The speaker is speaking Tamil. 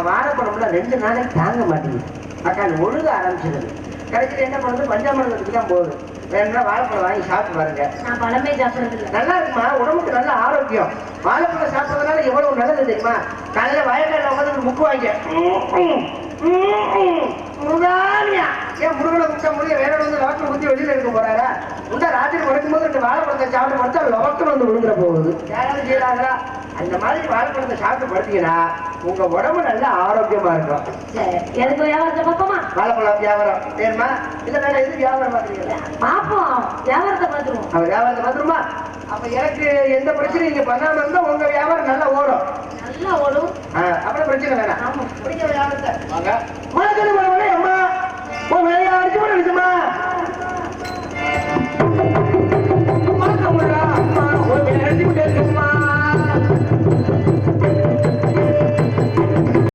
வாழைப்பழம்ல 2 நாளைக்கு தாங்க மாட்டேங்குது. அக்கா ஒழுக ஆரம்பிச்சிருது. கடைசியில் என்ன பண்ணுறது, பஞ்சாமிரதத்துக்கு தான் போகுது. வேணும்னா வாழைப்பழம் வாங்கி சாப்பிட்டு பாருங்க. நான் பழமே சாப்பிடுறது இல்லை. நல்லா இருக்குமா, உடம்புக்கு நல்ல ஆரோக்கியம். வாழைப்பழம் சாப்பிட்றதுனால எவ்வளவு நல்லது தெரியுமா? காலையில் வயக்காட்டில் உட்காந்து முக்கு வாங்க முருகானியா. ஏன் முருகனை குடிச்சா முருகன் வேற வந்து லவக்கல் குத்தி வெளியில இருக்க போறாரா? முந்தா ராத்திரி படுக்கும் போது 2 வாழைப்பழத்தை சாப்பிட்டு படுத்தா லவக்கல் வந்து விழுந்துற போகுது. யாராவது செய்யறாங்களா? அந்த மாதிரி வாழைப்பழத்தை சாப்பிட்டு படுத்தீங்கன்னா உங்க உடம்பு நல்ல ஆரோக்கியமா இருக்கும். எதுக்கு வியாபாரத்தை பார்ப்போமா? வாழைப்பழம் வியாபாரம் வேணுமா? இல்ல வேற எது வியாபாரம் பாக்குறீங்களா? பார்ப்போம், வியாபாரத்தை பார்த்துருவோம். அவன் வியாபாரத்தை பார்த்துருமா? அப்ப எனக்கு எந்த பிரச்சனையும் நீங்க பண்ணாம இருந்தா உங்க வியாபாரம் நல்லா ஓடும். நல்லா ஓடும். அப்புறம் பிரச்சனை வேணாம். ஆமா, பிடிக்கிற வியாபாரத்தை வாங்க.